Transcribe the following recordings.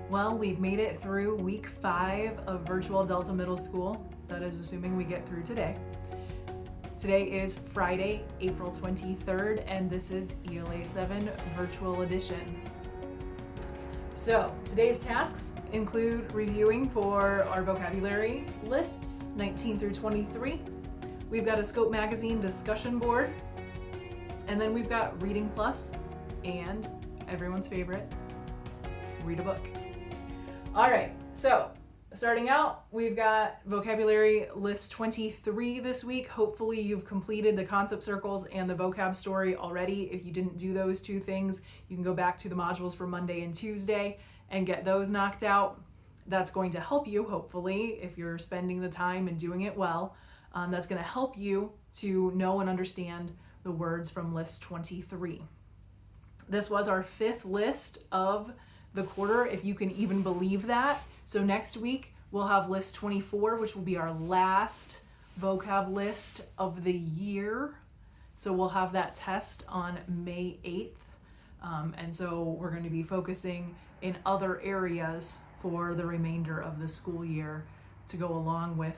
Well, we've made it through week 5 of virtual Delta Middle School. That is assuming we get through today. Today is Friday, April 23rd, and this is ELA 7 Virtual Edition. So, today's tasks include reviewing for our vocabulary lists, 19 through 23. We've got a Scope Magazine discussion board, and then we've got Reading Plus, and everyone's favorite, read a book. All right, so starting out, we've got vocabulary list 23 this week. Hopefully you've completed the concept circles and the vocab story already. If you didn't do those two things, you can go back to the modules for Monday and Tuesday and get those knocked out. That's going to help you, hopefully, if you're spending the time and doing it well. That's going to help you to know and understand the words from list 23. This was our 5th list of the quarter, if you can even believe that. So next week we'll have list 24, which will be our last vocab list of the year. So we'll have that test on May 8th. And so we're going to be focusing in other areas for the remainder of the school year to go along with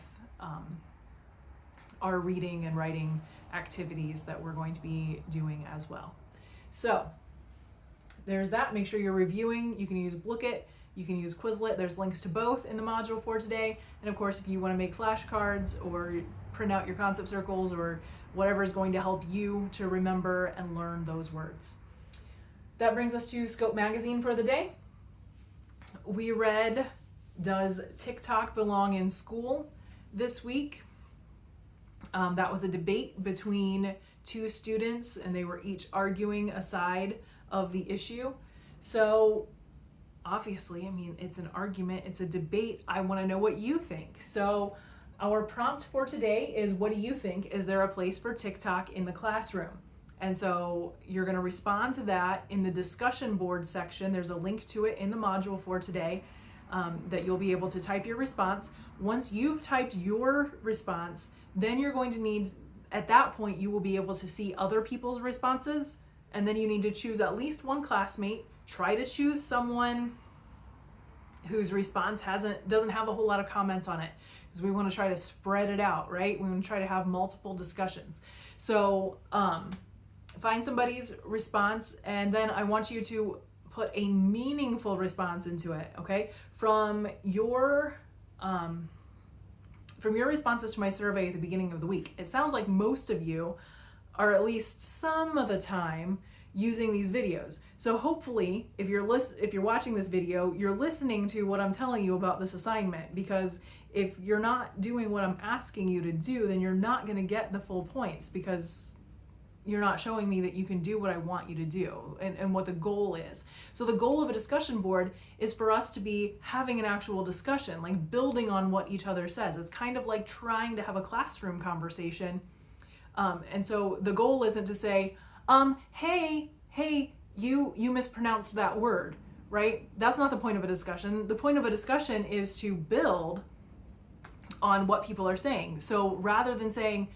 our reading and writing activities that we're going to be doing as well. So there's that. Make sure you're reviewing. You can use Bookit, you can use Quizlet. There's links to both in the module for today. And of course, if you want to make flashcards or print out your concept circles or whatever is going to help you to remember and learn those words. That brings us to Scope Magazine for the day. We read Does TikTok Belong in School this week. That was a debate between 2 students, and they were each arguing a side of the issue. So obviously, I mean, it's an argument, it's a debate. I want to know what you think. So our prompt for today is, what do you think? Is there a place for TikTok in the classroom? And so you're going to respond to that in the discussion board section. There's a link to it in the module for today that you'll be able to type your response. Once you've typed your response, then you're going to need, at that point, you will be able to see other people's responses. And then you need to choose at least one classmate. Try to choose someone whose response doesn't have a whole lot of comments on it, because we want to try to spread it out, right? We want to try to have multiple discussions. So find somebody's response, and then I want you to put a meaningful response into it, okay? From your responses to my survey at the beginning of the week, it sounds like most of you are at least some of the time using these videos. So hopefully, if you're watching this video, you're listening to what I'm telling you about this assignment, because if you're not doing what I'm asking you to do, then you're not going to get the full points, because you're not showing me that you can do what I want you to do and what the goal is. So the goal of a discussion board is for us to be having an actual discussion, like building on what each other says. It's kind of like trying to have a classroom conversation. And so the goal isn't to say, hey, you mispronounced that word, right? That's not the point of a discussion. The point of a discussion is to build on what people are saying. So rather than saying,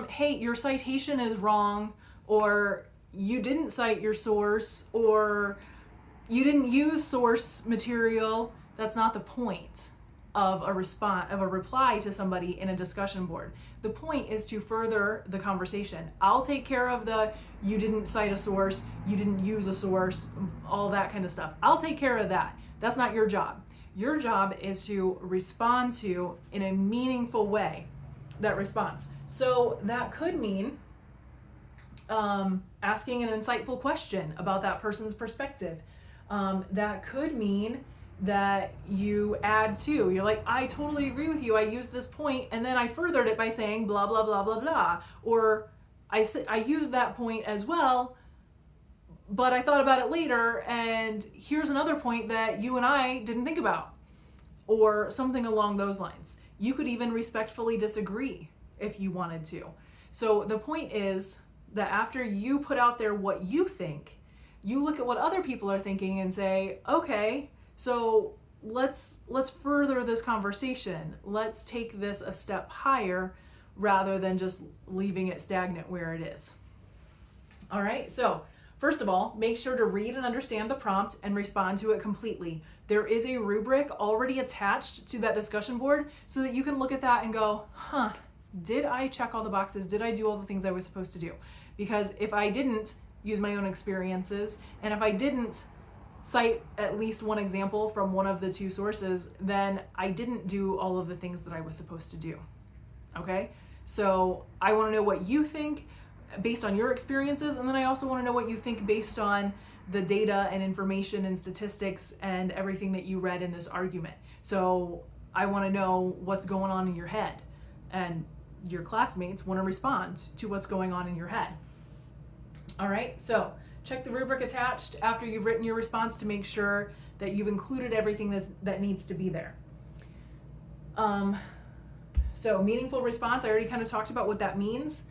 hey, your citation is wrong, or you didn't cite your source, or you didn't use source material, that's not the point of a reply to somebody in a discussion board. The point is to further the conversation. I'll take care of the you didn't cite a source, you didn't use a source, all that kind of stuff. I'll take care of that. That's not your job. Your job is to respond to, in a meaningful way, that response. So that could mean asking an insightful question about that person's perspective. That could mean that you add to, you're like, I totally agree with you, I used this point and then I furthered it by saying blah blah blah blah blah, or I used that point as well, but I thought about it later and here's another point that you and I didn't think about, or something along those lines. You could even respectfully disagree if you wanted to. So the point is that after you put out there what you think, you look at what other people are thinking and say, okay, so let's further this conversation. Let's take this a step higher rather than just leaving it stagnant where it is. All right, so First of all, make sure to read and understand the prompt and respond to it completely. There is a rubric already attached to that discussion board so that you can look at that and go, did I check all the boxes? Did I do all the things I was supposed to do? Because if I didn't use my own experiences, and if I didn't cite at least one example from one of the two sources, then I didn't do all of the things that I was supposed to do. Okay? So I want to know what you think based on your experiences, and then I also want to know what you think based on the data and information and statistics and everything that you read in this argument. So I want to know what's going on in your head, and your classmates want to respond to what's going on in your head. All right, so check the rubric attached after you've written your response to make sure that you've included everything that needs to be there. So meaningful response, I already kind of talked about what that means.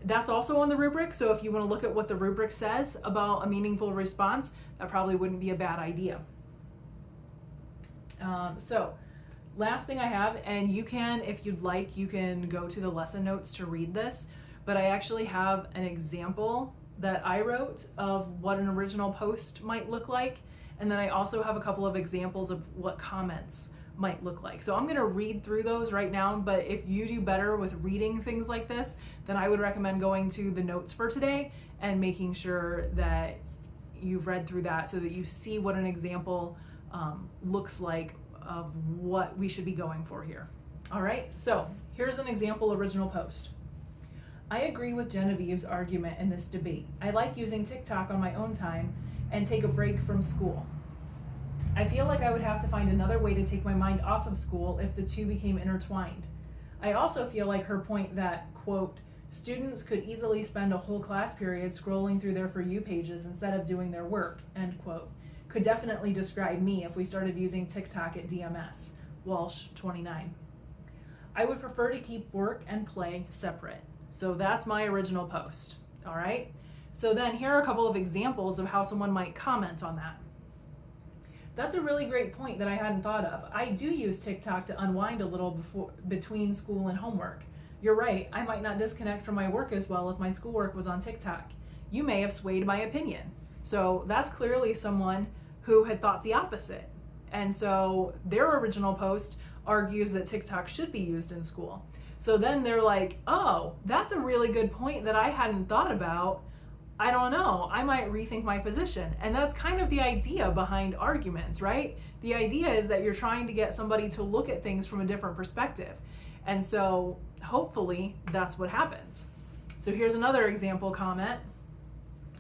That's also on the rubric, so if you want to look at what the rubric says about a meaningful response, that probably wouldn't be a bad idea. So last thing I have, and you can, if you'd like, you can go to the lesson notes to read this, but I actually have an example that I wrote of what an original post might look like, and then I also have a couple of examples of what comments might look like. So I'm going to read through those right now, but if you do better with reading things like this, then I would recommend going to the notes for today and making sure that you've read through that so that you see what an example looks like of what we should be going for here. All right, so here's an example original post. I agree with Genevieve's argument in this debate. I like using TikTok on my own time and take a break from school. I feel like I would have to find another way to take my mind off of school if the two became intertwined. I also feel like her point that, quote, students could easily spend a whole class period scrolling through their For You pages instead of doing their work, end quote, could definitely describe me if we started using TikTok at DMS. Walsh, 29. I would prefer to keep work and play separate. So that's my original post, all right? So then here are a couple of examples of how someone might comment on that. That's a really great point that I hadn't thought of. I do use TikTok to unwind a little between school and homework. You're right, I might not disconnect from my work as well if my schoolwork was on TikTok. You may have swayed my opinion. So that's clearly someone who had thought the opposite. And so their original post argues that TikTok should be used in school. So then they're like, oh, that's a really good point that I hadn't thought about. I don't know, I might rethink my position. And that's kind of the idea behind arguments, right? The idea is that you're trying to get somebody to look at things from a different perspective. And so hopefully that's what happens. So here's another example comment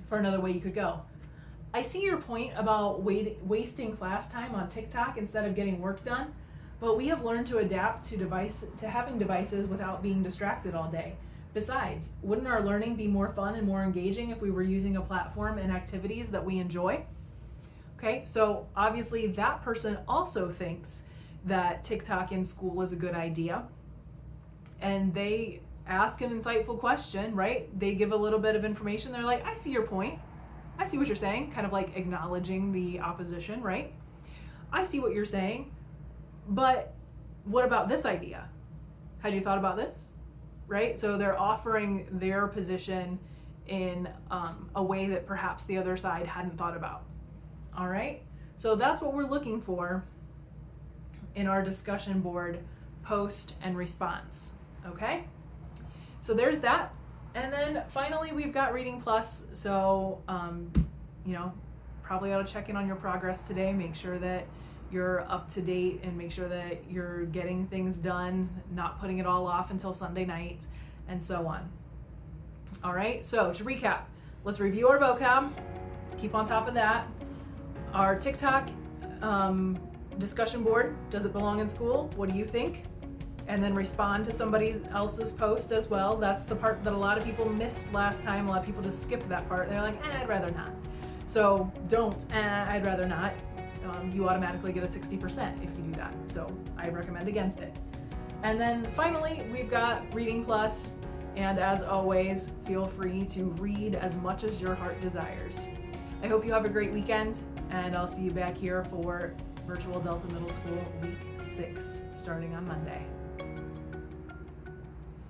for another way you could go. I see your point about wasting class time on TikTok instead of getting work done, but we have learned to adapt to having devices without being distracted all day. Besides, wouldn't our learning be more fun and more engaging if we were using a platform and activities that we enjoy? Okay, so obviously that person also thinks that TikTok in school is a good idea, and they ask an insightful question, right? They give a little bit of information. They're like, I see your point. I see what you're saying, kind of like acknowledging the opposition, right? I see what you're saying, but what about this idea? Had you thought about this? Right? So they're offering their position in a way that perhaps the other side hadn't thought about. All right? So that's what we're looking for in our discussion board post and response. Okay? So there's that. And then finally, we've got Reading Plus. So, probably ought to check in on your progress today. Make sure that you're up to date and make sure that you're getting things done, not putting it all off until Sunday night, and so on. All right, so to recap, let's review our vocab, keep on top of that. Our TikTok discussion board, does it belong in school? What do you think? And then respond to somebody else's post as well. That's the part that a lot of people missed last time. A lot of people just skipped that part. They're like, I'd rather not. So don't, I'd rather not. You automatically get a 60% if you do that. So I recommend against it. And then finally, we've got Reading Plus. And as always, feel free to read as much as your heart desires. I hope you have a great weekend, and I'll see you back here for Virtual Delta Middle School Week 6 starting on Monday.